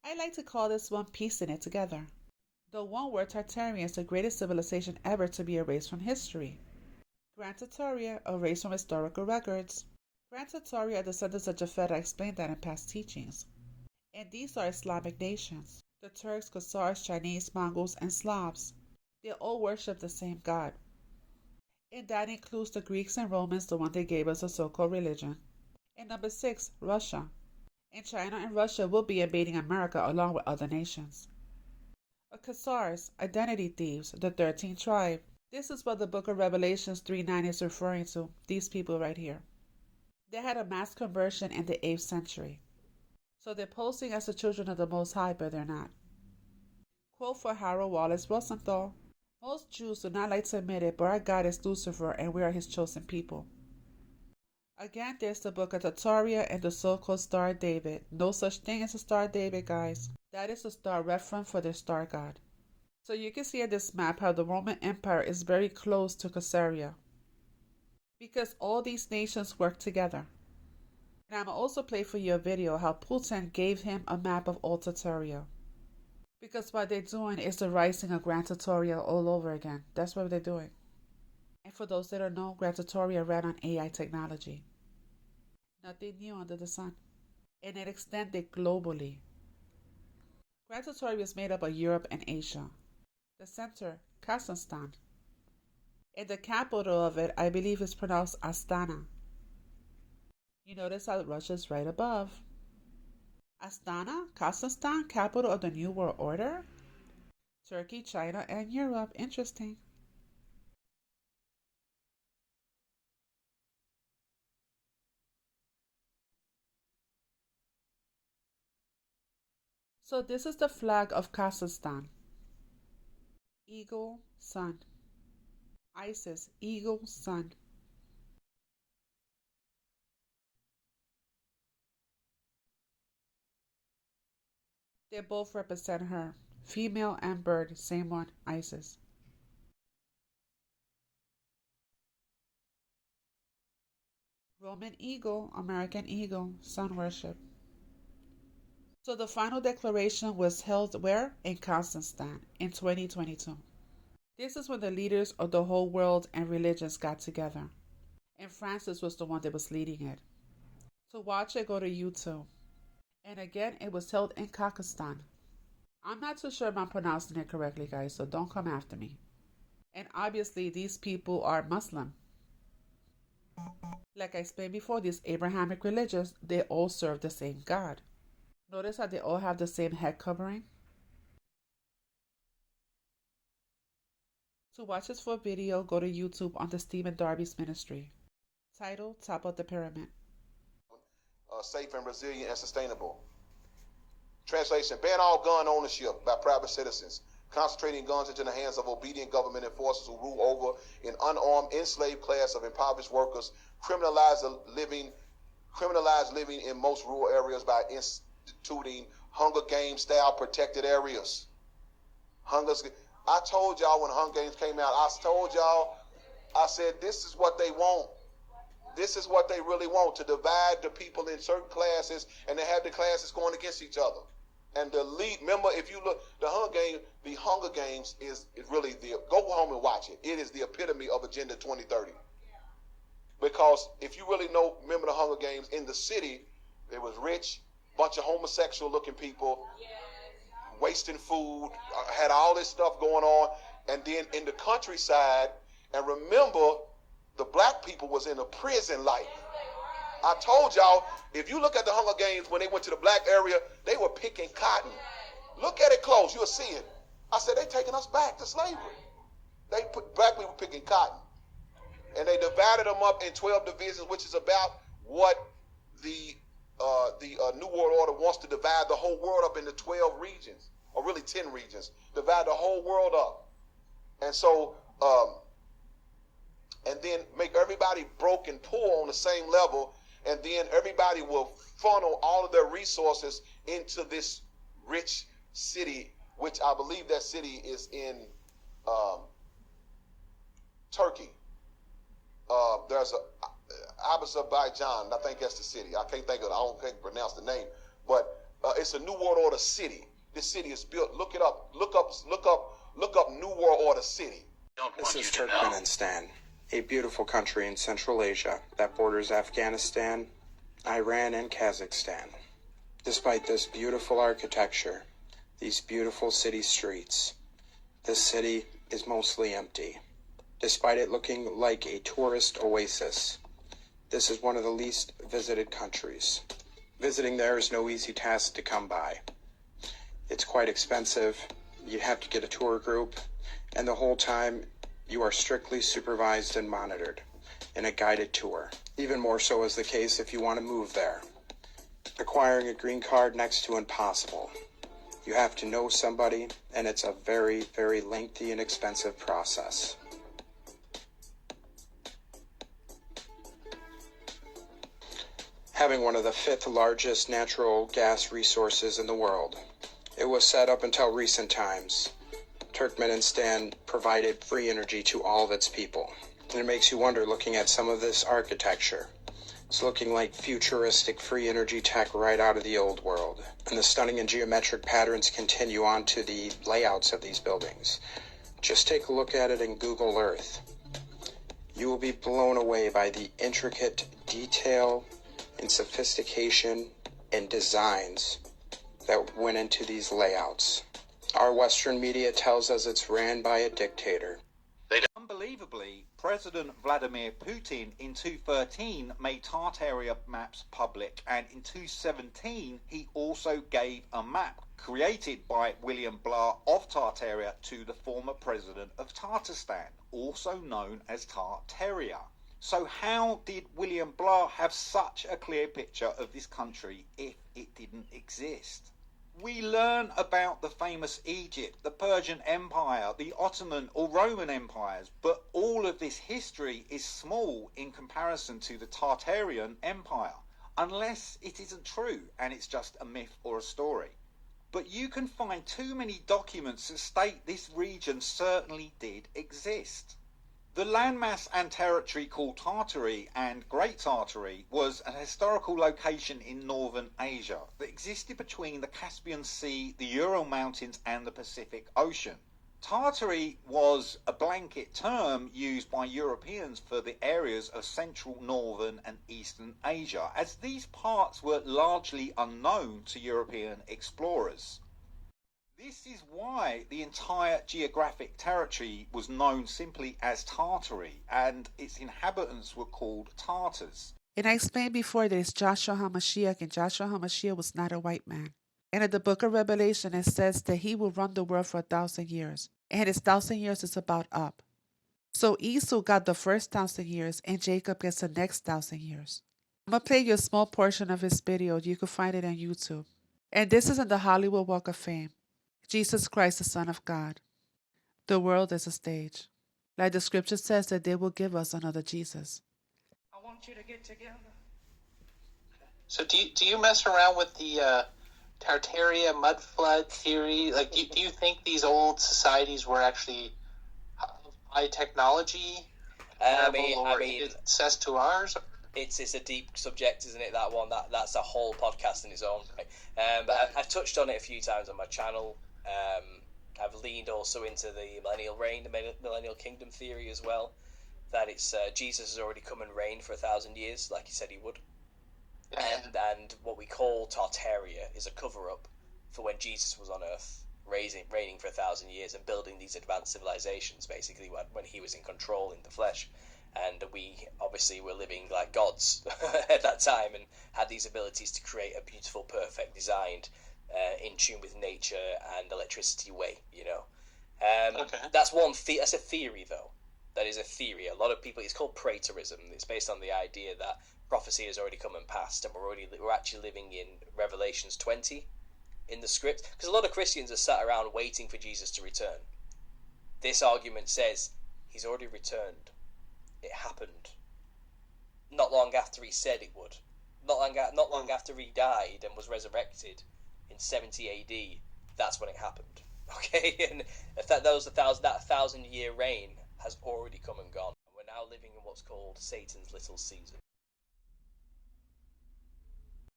I like to call this one piecing it together. The one word Tartarian is the greatest civilization ever to be erased from history. Grand Tartaria erased from historical records. Grand Tartaria are descendants of Japhet. I explained that in past teachings. And these are Islamic nations. The Turks, Khazars, Chinese, Mongols, and Slavs. They all worship the same God. And that includes the Greeks and Romans, the one they gave us a so-called religion. And number 6, Russia. And China and Russia will be invading America along with other nations. Khazars, identity thieves, the 13th tribe. This is what the book of Revelations 3:9 is referring to, these people right here. They had a mass conversion in the 8th century. So they're posing as the children of the Most High, but they're not. Quote for Harold Wallace Rosenthal: most Jews do not like to admit it, but our God is Lucifer and we are his chosen people. Again, there's the book of Tartaria and the so-called Star of David. No such thing as a Star of David, guys. That is a star reference for their star god. So you can see in this map how the Roman Empire is very close to Caesarea, because all these nations work together. And I'm going to also play for you a video how Putin gave him a map of all Tartaria. Because what they're doing is the rising of Grand Tartaria all over again. That's what they're doing. And for those that don't know, Grand Tartaria ran on AI technology. Nothing new under the sun. And it extended globally. Grand Tartaria is made up of Europe and Asia. The center, Kazakhstan. And the capital of it, I believe, is pronounced Astana. You notice how Russia's right above. Astana, Kazakhstan, capital of the New World Order. Turkey, China, and Europe. Interesting. So this is the flag of Kazakhstan. Eagle, sun. Isis, eagle, sun. They both represent her. Female and bird, same one, Isis. Roman eagle, American eagle, sun worship. So the final declaration was held where? In Kazakhstan in 2022. This is when the leaders of the whole world and religions got together. And Francis was the one that was leading it. To watch it, go to YouTube. And again, it was held in Kazakhstan. I'm not too sure if I'm pronouncing it correctly, guys, so don't come after me. And obviously, these people are Muslim. Like I explained before, these Abrahamic religions, they all serve the same God. Notice how they all have the same head covering? To watch this full video, go to YouTube on the Stephen Darby's ministry. Title, Top of the Pyramid. Safe and resilient and sustainable. Translation: ban all gun ownership by private citizens, concentrating guns into the hands of obedient government enforcers who rule over an unarmed, enslaved class of impoverished workers, criminalize living in most rural areas by instituting Hunger Games style protected areas. I told y'all when Hunger Games came out, I said, this is what they want. This is what they really want, to divide the people in certain classes and to have the classes going against each other. And the lead, remember, if you look, the Hunger Games is really go home and watch it. It is the epitome of Agenda 2030. Because if you really remember the Hunger Games, in the city, there was rich, bunch of homosexual looking people, wasting food, had all this stuff going on. And then in the countryside, and remember, the black people was in a prison life. I told y'all, if you look at the Hunger Games, when they went to the black area, they were picking cotton. Look at it close, you'll see it. I said, they taking us back to slavery. Black people picking cotton. And they divided them up in 12 divisions, which is about what the New World Order wants to divide the whole world up into 12 regions, or really 10 regions, divide the whole world up. And so, and then make everybody broke and poor on the same level, and then everybody will funnel all of their resources into this rich city, which I believe that city is in Turkey. There's Azerbaijan, I think that's the city. I don't pronounce the name, but It's a New World Order city. This city is built. Look it up. Look up New World Order city. This is Turkmenistan, a beautiful country in Central Asia that borders Afghanistan, Iran, and Kazakhstan. Despite this beautiful architecture, these beautiful city streets, this city is mostly empty. Despite it looking like a tourist oasis, this is one of the least visited countries. Visiting there is no easy task to come by. It's quite expensive. You have to get a tour group, and the whole time you are strictly supervised and monitored in a guided tour. Even more so is the case if you want to move there. Acquiring a green card next to impossible. You have to know somebody, and it's a very, very lengthy and expensive process. Having one of the 5th largest natural gas resources in the world, it was set up until recent times. Turkmenistan provided free energy to all of its people. And it makes you wonder, looking at some of this architecture. It's looking like futuristic free energy tech right out of the old world. And the stunning and geometric patterns continue on to the layouts of these buildings. Just take a look at it in Google Earth. You will be blown away by the intricate detail and sophistication and designs that went into these layouts. Our Western media tells us it's ran by a dictator. Unbelievably, President Vladimir Putin in 2013 made Tartaria maps public, and in 2017 he also gave a map created by William Blah of Tartaria to the former president of Tatarstan, also known as Tartaria. So how did William Blah have such a clear picture of this country if it didn't exist? We learn about the famous Egypt, the Persian Empire, the Ottoman or Roman empires, but all of this history is small in comparison to the Tartarian Empire, unless it isn't true and it's just a myth or a story. But you can find too many documents that state this region certainly did exist. The landmass and territory called Tartary and Great Tartary was a historical location in northern Asia that existed between the Caspian Sea, the Ural Mountains and the Pacific Ocean. Tartary was a blanket term used by Europeans for the areas of central, northern and eastern Asia, as these parts were largely unknown to European explorers. This is why the entire geographic territory was known simply as Tartary, and its inhabitants were called Tartars. And I explained before that it's Joshua HaMashiach, and Joshua HaMashiach was not a white man. And in the book of Revelation, it says that he will run the world for 1,000 years, and his 1,000 years is about up. So Esau got the first 1,000 years, and Jacob gets the next 1,000 years. I'm going to play you a small portion of his video. You can find it on YouTube. And this is in the Hollywood Walk of Fame. Jesus Christ, the Son of God. The world is a stage. Like the scripture says that they will give us another Jesus. I want you to get together. So do you mess around with the Tartaria mud flood theory? Like, do you think these old societies were actually high technology? I mean, access to ours? It's a deep subject, isn't it? That one, that's a whole podcast in its own right? But I've touched on it a few times on my channel. I've leaned also into the millennial reign, the millennial kingdom theory as well. That it's Jesus has already come and reigned for 1,000 years, like he said he would. Yeah. And what we call Tartaria is a cover-up for when Jesus was on Earth, reigning for 1,000 years and building these advanced civilizations, basically when he was in control in the flesh. And we obviously were living like gods at that time and had these abilities to create a beautiful, perfect, designed, in tune with nature and electricity way, you know. Okay. That's one. That's a theory, though. That is a theory. A lot of people. It's called Praetorism. It's based on the idea that prophecy has already come and passed, and we're actually living in Revelations 20 in the script. Because a lot of Christians are sat around waiting for Jesus to return. This argument says he's already returned. It happened not long after he said it would. Not long after he died and was resurrected in 70 AD. That's when it happened. Okay, and that 1,000-year reign has already come and gone. We're now living in what's called Satan's little season.